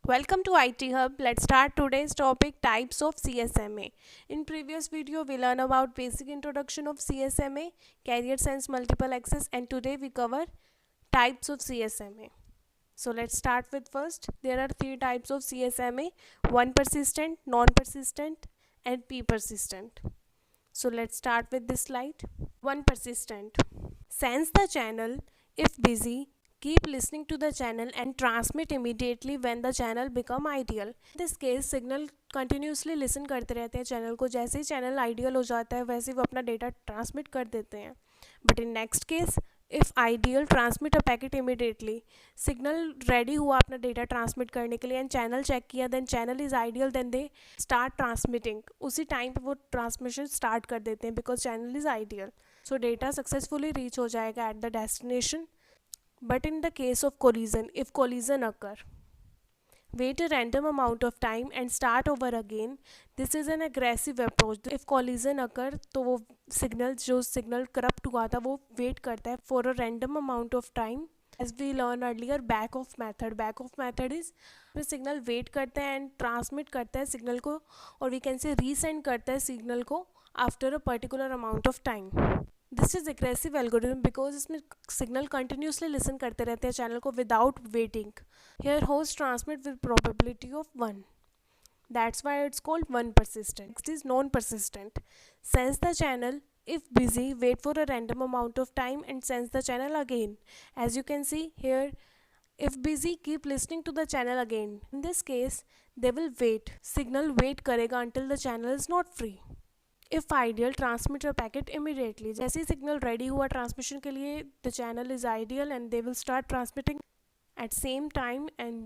Welcome to IT Hub. Let's start today's topic types of CSMA. In previous video we learned about basic introduction of CSMA, carrier sense multiple access, and today we cover types of CSMA. So let's start with first. There are three types of CSMA: one persistent, non-persistent, and P persistent. So let's start with this slide. One persistent. Sense the channel. If busy, keep listening to the channel and transmit immediately when the channel become ideal. In this case, signal continuously listen करते रहते हैं channel को. जैसे ही channel ideal हो जाता है वैसे ही वो अपना डेटा ट्रांसमिट कर देते हैं. But in next case, if ideal transmit a packet immediately. Signal ready हुआ अपना डेटा ट्रांसमिट करने के लिए एंड चैनल चेक किया, then channel is ideal, then they start transmitting. उसी टाइम पे वो ट्रांसमिशन स्टार्ट कर देते हैं because channel is ideal. So data successfully reach हो जाएगा at the destination. But in the case of collision, if collision occur, wait a random amount of time and start over again. This is an aggressive approach. If collision occur, तो वो signal corrupt हुआ था वो wait करता है for a random amount of time. As we learned earlier, back off method is signal wait करता है and transmit करता है सिग्नल को, और वी कैन से रीसेंड करता है सिग्नल को after a particular amount of time. This is aggressive algorithm because इसमें सिग्नल कंटिन्यूसली लिसन करते रहते हैं चैनल को without waiting. Here host transmit with probability of 1. That's why it's called one persistent. Next is non persistent. Sense the channel. If busy, wait for a random amount of time and sense the channel again. As you can see here, if busy, keep listening to the channel again. In this case, they will wait. Signal wait करेगा until the channel is not free. If ideal, transmit a packet immediately. जैसे ही signal ready हुआ transmission के लिए, the channel is ideal and they will start transmitting at same time. And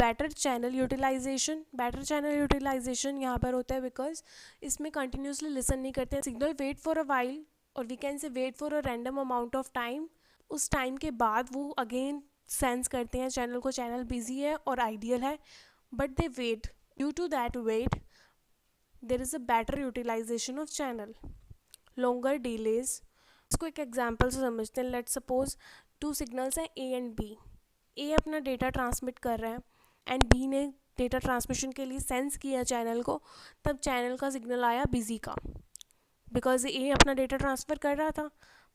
better channel utilization यहाँ पर होता है because इसमें continuously listen नहीं करते. Signal wait for a while, और we can say wait for a random amount of time. उस time के बाद वो अगेन सेंस करते हैं चैनल को, चैनल बिजी है और आइडियल है, but they wait. Due to that wait there is a better utilization of channel. Longer delays. इसको एक एग्जाम्पल से समझते हैं. लेट्स सपोज टू सिग्नल्स हैं ए एंड बी. ए अपना डेटा ट्रांसमिट कर रहा है एंड बी ने डेटा ट्रांसमिशन के लिए सेंस किया चैनल को. तब चैनल का सिग्नल आया बिजी का बिकॉज ए अपना डेटा ट्रांसफ़र कर रहा था.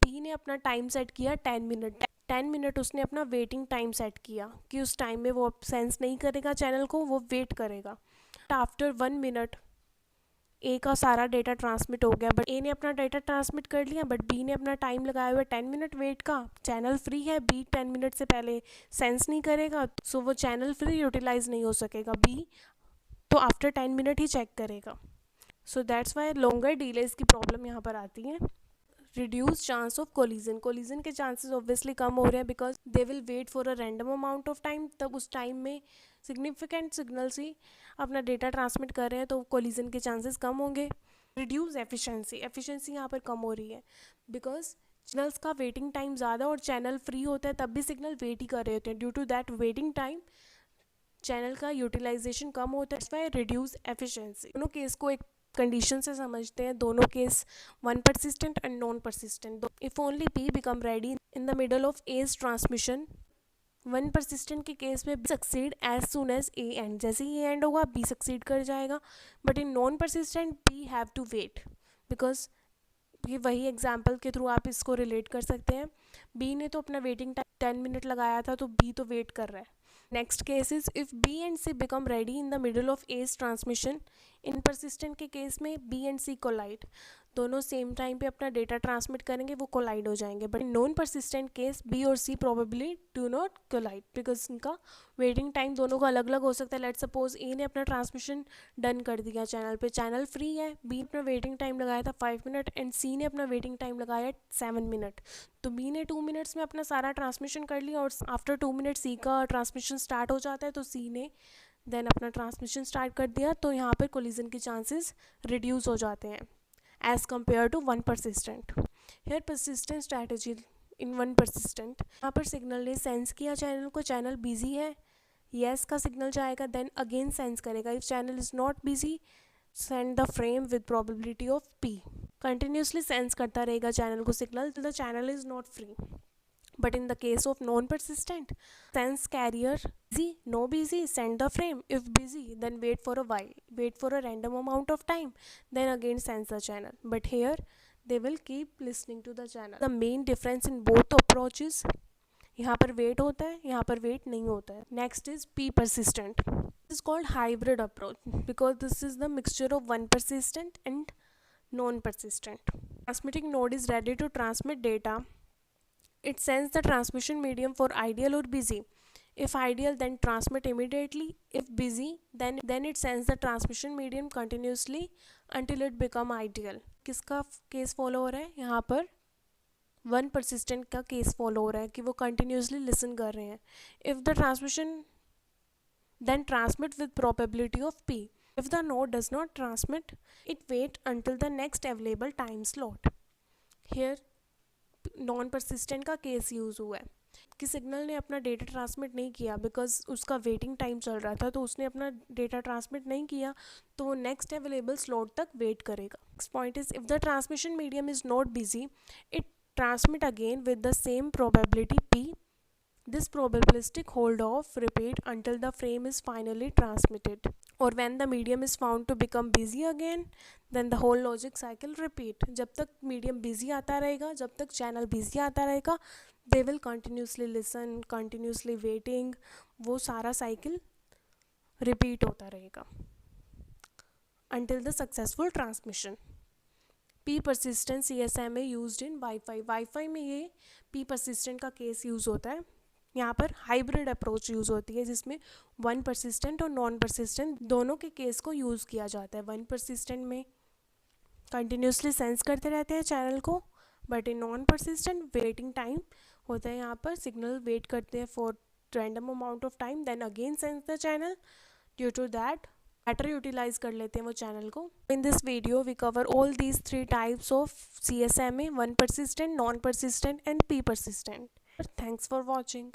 बी ने अपना टाइम सेट किया 10 मिनट. 10 मिनट उसने अपना वेटिंग टाइम सेट किया कि उस टाइम में वो सेंस नहीं करेगा चैनल को, वो वेट करेगा. आफ्टर 1 मिनट ए का सारा डेटा ट्रांसमिट हो गया, बट ए ने अपना डेटा ट्रांसमिट कर लिया, बट बी ने अपना टाइम लगाया हुआ 10 मिनट वेट का. चैनल फ्री है, बी 10 मिनट से पहले सेंस नहीं करेगा, सो वो चैनल फ्री यूटिलाइज नहीं हो सकेगा. बी तो आफ्टर 10 मिनट ही चेक करेगा. So that's why longer delays की प्रॉब्लम यहाँ पर आती है. रिड्यूस चांस ऑफ कोलिजन के चांसेस ऑब्वियसली कम हो रहे हैं because they will wait for a random amount of time. तब उस टाइम में सिग्निफिकेंट सिग्नल्स ही अपना डेटा ट्रांसमिट कर रहे हैं, तो कोलिजन के चांसेस कम होंगे. रिड्यूस एफिशिएंसी यहाँ पर कम हो रही है बिकॉज सिग्नल्स का वेटिंग टाइम ज़्यादा और चैनल फ्री होता है, तब भी सिग्नल वेट ही कर रहे होते हैं. Due to that waiting time channel का यूटिलाइजेशन कम होता है. That's why reduce efficiency. दोनों केस को एक कंडीशन से समझते हैं. दोनों case one persistent and non persistent. If only P become ready in the middle of as transmission. One persistent के केस में succeed as soon as A end. जैसे ही एंड होगा बी सक्सीड कर जाएगा. But in non persistent B have to wait because ये वही example के थ्रू आप इसको रिलेट कर सकते हैं. बी ने तो अपना वेटिंग टाइम 10 मिनट लगाया था, तो बी तो वेट कर रहा है. Next case is if B and C become ready in the middle of as transmission. In persistent के केस में बी एंड सी कोलाइड. दोनों सेम टाइम पे अपना डेटा ट्रांसमिट करेंगे, वो कोलाइड हो जाएंगे. But in non persistent case B और C probably do not collide because इनका वेटिंग टाइम दोनों का अलग अलग हो सकता है. लेट्स सपोज ए ने अपना ट्रांसमिशन डन कर दिया चैनल पे, चैनल फ्री है. बी अपना वेटिंग टाइम लगाया था 5 मिनट एंड सी ने अपना वेटिंग टाइम लगाया 7 मिनट. तो बी ने 2 मिनट्स में अपना सारा ट्रांसमिशन कर लिया और आफ्टर 2 मिनट सी का ट्रांसमिशन स्टार्ट हो जाता है, तो सी ने देन अपना ट्रांसमिशन स्टार्ट कर दिया. तो यहाँ पर कोलिजन के चांसेस रिड्यूस हो जाते हैं as compare to one persistent. Here persistent strategy in one persistent. यहाँ पर सिग्नल ने सेंस किया चैनल को, चैनल बिजी है, येस का सिग्नल जाएगा, देन अगेन सेंस करेगा. If channel is not busy send the frame with probability of P. Continuously sense करता रहेगा चैनल को signal till the channel is not free. But in the case of non-persistent, sense carrier busy, no busy, send the frame. If busy, then wait for a while, wait for a random amount of time, then again sense the channel. But here, they will keep listening to the channel. The main difference in both approaches, यहाँ पर wait होता है, यहाँ पर wait नहीं होता है. Next is P persistent. This is called hybrid approach because this is the mixture of one persistent and non-persistent. Transmitting node is ready to transmit data. It sends the transmission medium for ideal or busy. If ideal, then transmit immediately. If busy, then it sends the transmission medium continuously until it become ideal. किसका case follow हो रहा है यहाँ पर? One persistent का case follow हो रहा है कि वो कंटिन्यूसली लिसन कर रहे हैं. If the transmission then transmit with probability of p. If the node does not transmit, it wait until the next available time slot. Here non persistent का केस यूज़ हुआ है कि सिग्नल ने अपना data transmit नहीं किया because उसका waiting time चल रहा था, तो उसने अपना डेटा ट्रांसमिट नहीं किया, तो वो नेक्स्ट अवेलेबल स्लॉट तक वेट करेगा. Next point is if the transmission medium is not busy, it transmit again with the same probability p. This probabilistic hold off repeat until the frame is finally transmitted, or when the medium is found to become busy again, then the whole logic cycle repeat. जब तक medium busy आता रहेगा, जब तक channel busy आता रहेगा, they will continuously listen, continuously waiting, वो सारा cycle repeat होता रहेगा until the successful transmission. P persistent CSMA used in Wi-Fi. Wi-Fi में ये P persistent का केस यूज़ होता है. यहाँ पर हाइब्रिड अप्रोच यूज़ होती है जिसमें वन परसिस्टेंट और नॉन परसिस्टेंट दोनों के केस को यूज़ किया जाता है. वन परसिस्टेंट में कंटिन्यूसली सेंस करते रहते हैं चैनल को, but in non persistent waiting time होता है. यहाँ पर सिग्नल वेट करते हैं for random amount of time, then again sense the channel. Due to that better utilize कर लेते हैं वो चैनल को. In this video we cover all these 3 types of CSMA: one persistent, non persistent and P persistent. Thanks for watching.